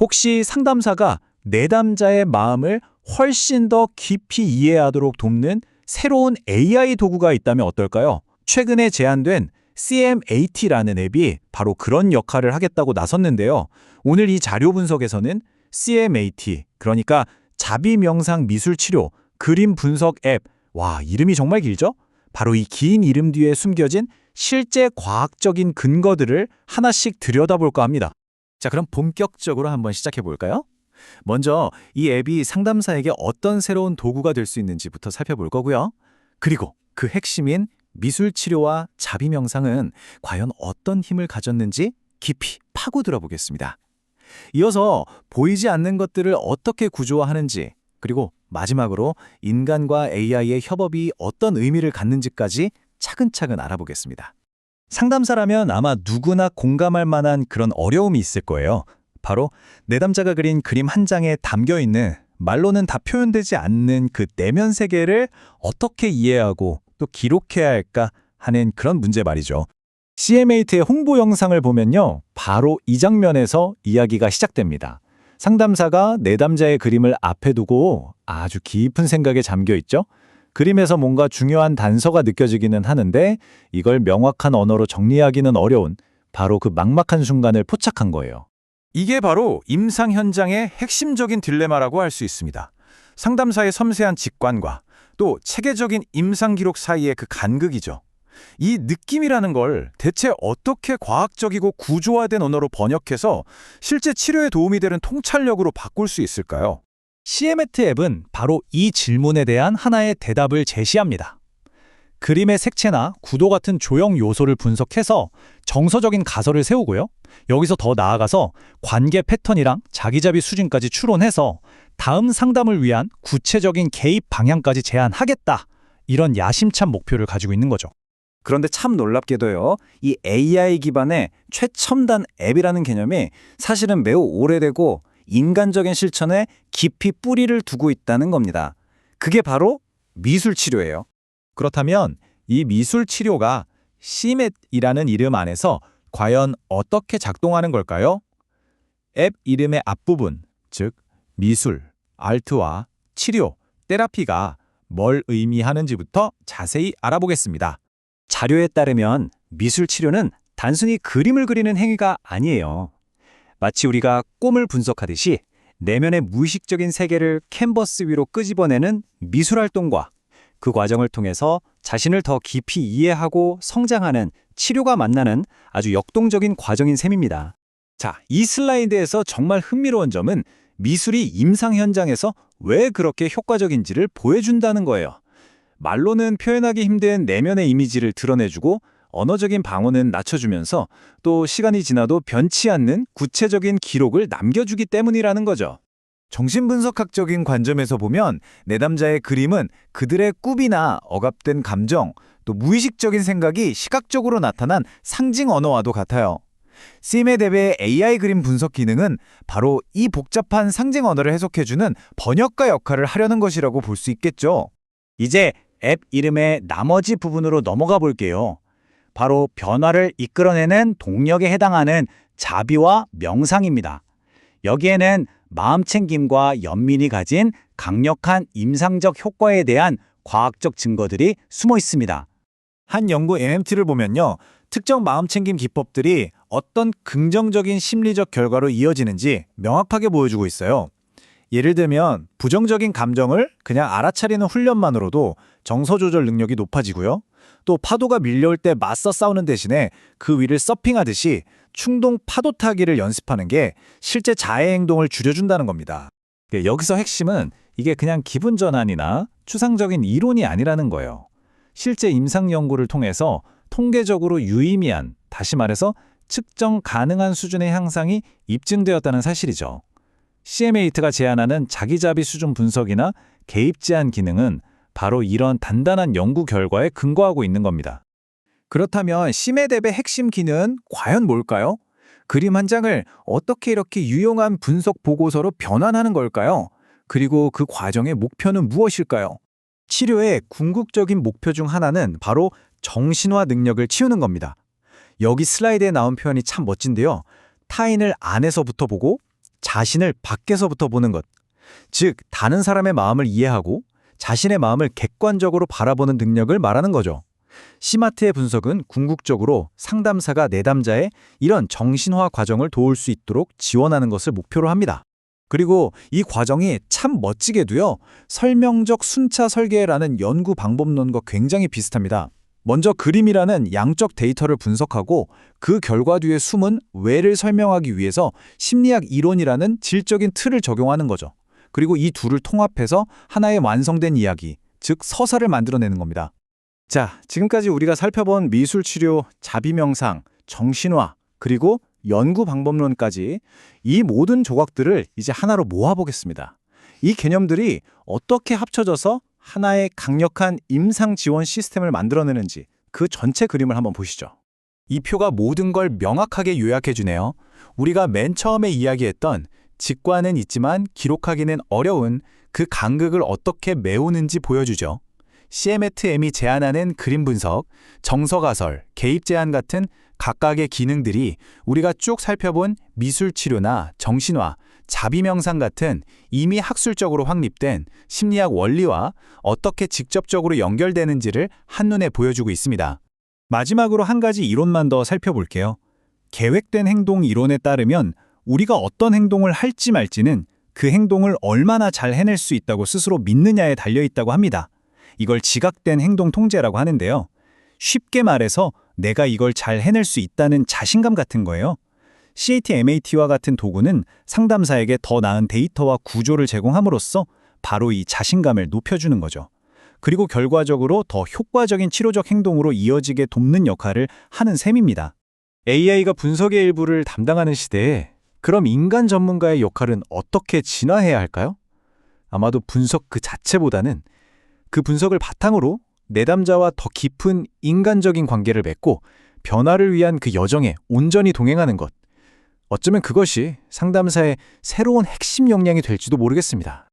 혹시 상담사가 내담자의 마음을 훨씬 더 깊이 이해하도록 돕는 새로운 AI 도구가 있다면 어떨까요? 최근에 제안된 CMAT라는 앱이 바로 그런 역할을 하겠다고 나섰는데요. 오늘 이 자료 분석에서는 CMAT, 그러니까 자비명상 미술치료 그림 분석 앱, 와, 이름이 정말 길죠? 바로 이 긴 이름 뒤에 숨겨진 실제 과학적인 근거들을 하나씩 들여다볼까 합니다. 자, 그럼 본격적으로 한번 시작해 볼까요? 먼저 이 앱이 상담사에게 어떤 새로운 도구가 될 수 있는지부터 살펴볼 거고요. 그리고 그 핵심인 미술 치료와 자비 명상은 과연 어떤 힘을 가졌는지 깊이 파고들어 보겠습니다. 이어서 보이지 않는 것들을 어떻게 구조화하는지, 그리고 마지막으로 인간과 AI의 협업이 어떤 의미를 갖는지까지 차근차근 알아보겠습니다. 상담사라면 아마 누구나 공감할 만한 그런 어려움이 있을 거예요. 바로 내담자가 그린 그림 한 장에 담겨있는 말로는 다 표현되지 않는 그 내면 세계를 어떻게 이해하고 또 기록해야 할까 하는 그런 문제 말이죠. CMAT의 홍보 영상을 보면요, 바로 이 장면에서 이야기가 시작됩니다. 상담사가 내담자의 그림을 앞에 두고 아주 깊은 생각에 잠겨 있죠. 그림에서 뭔가 중요한 단서가 느껴지기는 하는데 이걸 명확한 언어로 정리하기는 어려운 바로 그 막막한 순간을 포착한 거예요. 이게 바로 임상 현장의 핵심적인 딜레마라고 할 수 있습니다. 상담사의 섬세한 직관과 또 체계적인 임상 기록 사이의 그 간극이죠. 이 느낌이라는 걸 대체 어떻게 과학적이고 구조화된 언어로 번역해서 실제 치료에 도움이 되는 통찰력으로 바꿀 수 있을까요? CMAT 앱은 바로 이 질문에 대한 하나의 대답을 제시합니다. 그림의 색채나 구도 같은 조형 요소를 분석해서 정서적인 가설을 세우고요. 여기서 더 나아가서 관계 패턴이랑 자기자비 수준까지 추론해서 다음 상담을 위한 구체적인 개입 방향까지 제안하겠다. 이런 야심찬 목표를 가지고 있는 거죠. 그런데 참 놀랍게도요, 이 AI 기반의 최첨단 앱이라는 개념이 사실은 매우 오래되고 인간적인 실천에 깊이 뿌리를 두고 있다는 겁니다. 그게 바로 미술 치료예요. 그렇다면 이 미술 치료가 CMAT이라는 이름 안에서 과연 어떻게 작동하는 걸까요? 앱 이름의 앞부분, 즉 미술, 아트와 치료, 테라피가 뭘 의미하는지부터 자세히 알아보겠습니다. 자료에 따르면 미술 치료는 단순히 그림을 그리는 행위가 아니에요. 마치 우리가 꿈을 분석하듯이 내면의 무의식적인 세계를 캔버스 위로 끄집어내는 미술 활동과 그 과정을 통해서 자신을 더 깊이 이해하고 성장하는 치료가 만나는 아주 역동적인 과정인 셈입니다. 자, 이 슬라이드에서 정말 흥미로운 점은 미술이 임상 현장에서 왜 그렇게 효과적인지를 보여준다는 거예요. 말로는 표현하기 힘든 내면의 이미지를 드러내주고 언어적인 방어는 낮춰주면서 또 시간이 지나도 변치 않는 구체적인 기록을 남겨주기 때문이라는 거죠. 정신분석학적인 관점에서 보면 내담자의 그림은 그들의 꿈이나 억압된 감정, 또 무의식적인 생각이 시각적으로 나타난 상징 언어와도 같아요. CMAT의 AI 그림 분석 기능은 바로 이 복잡한 상징 언어를 해석해주는 번역가 역할을 하려는 것이라고 볼 수 있겠죠. 이제 앱 이름의 나머지 부분으로 넘어가 볼게요. 바로 변화를 이끌어내는 동력에 해당하는 자비와 명상입니다. 여기에는 마음챙김과 연민이 가진 강력한 임상적 효과에 대한 과학적 증거들이 숨어 있습니다. 한 연구 MMT를 보면요, 특정 마음챙김 기법들이 어떤 긍정적인 심리적 결과로 이어지는지 명확하게 보여주고 있어요. 예를 들면 부정적인 감정을 그냥 알아차리는 훈련만으로도 정서 조절 능력이 높아지고요. 또 파도가 밀려올 때 맞서 싸우는 대신에 그 위를 서핑하듯이 충동 파도 타기를 연습하는 게 실제 자해 행동을 줄여준다는 겁니다. 여기서 핵심은 이게 그냥 기분 전환이나 추상적인 이론이 아니라는 거예요. 실제 임상 연구를 통해서 통계적으로 유의미한, 다시 말해서 측정 가능한 수준의 향상이 입증되었다는 사실이죠. CMAT가 제안하는 자기자비 수준 분석이나 개입 제한 기능은 바로 이런 단단한 연구 결과에 근거하고 있는 겁니다. 그렇다면 CMAT의 핵심 기능은 과연 뭘까요? 그림 한 장을 어떻게 이렇게 유용한 분석 보고서로 변환하는 걸까요? 그리고 그 과정의 목표는 무엇일까요? 치료의 궁극적인 목표 중 하나는 바로 정신화 능력을 치우는 겁니다. 여기 슬라이드에 나온 표현이 참 멋진데요. 타인을 안에서부터 보고 자신을 밖에서부터 보는 것. 즉, 다른 사람의 마음을 이해하고 자신의 마음을 객관적으로 바라보는 능력을 말하는 거죠. 시마트의 분석은 궁극적으로 상담사가 내담자의 이런 정신화 과정을 도울 수 있도록 지원하는 것을 목표로 합니다. 그리고 이 과정이 참 멋지게도요, 설명적 순차 설계라는 연구 방법론과 굉장히 비슷합니다. 먼저 그림이라는 양적 데이터를 분석하고 그 결과 뒤에 숨은 왜를 설명하기 위해서 심리학 이론이라는 질적인 틀을 적용하는 거죠. 그리고 이 둘을 통합해서 하나의 완성된 이야기, 즉 서사를 만들어내는 겁니다. 자, 지금까지 우리가 살펴본 미술치료, 자비명상, 정신화, 그리고 연구 방법론까지 이 모든 조각들을 이제 하나로 모아보겠습니다. 이 개념들이 어떻게 합쳐져서 하나의 강력한 임상 지원 시스템을 만들어내는지 그 전체 그림을 한번 보시죠. 이 표가 모든 걸 명확하게 요약해주네요. 우리가 맨 처음에 이야기했던 직관은 있지만 기록하기는 어려운 그 간극을 어떻게 메우는지 보여주죠. CMAT-M이 제안하는 그림 분석, 정서가설, 개입 제한 같은 각각의 기능들이 우리가 쭉 살펴본 미술치료나 정신화, 자비명상 같은 이미 학술적으로 확립된 심리학 원리와 어떻게 직접적으로 연결되는지를 한눈에 보여주고 있습니다. 마지막으로 한 가지 이론만 더 살펴볼게요. 계획된 행동 이론에 따르면 우리가 어떤 행동을 할지 말지는 그 행동을 얼마나 잘 해낼 수 있다고 스스로 믿느냐에 달려있다고 합니다. 이걸 지각된 행동 통제라고 하는데요. 쉽게 말해서 내가 이걸 잘 해낼 수 있다는 자신감 같은 거예요. CAT-MAT와 같은 도구는 상담사에게 더 나은 데이터와 구조를 제공함으로써 바로 이 자신감을 높여주는 거죠. 그리고 결과적으로 더 효과적인 치료적 행동으로 이어지게 돕는 역할을 하는 셈입니다. AI가 분석의 일부를 담당하는 시대에 그럼 인간 전문가의 역할은 어떻게 진화해야 할까요? 아마도 분석 그 자체보다는 그 분석을 바탕으로 내담자와 더 깊은 인간적인 관계를 맺고 변화를 위한 그 여정에 온전히 동행하는 것. 어쩌면 그것이 상담사의 새로운 핵심 역량이 될지도 모르겠습니다.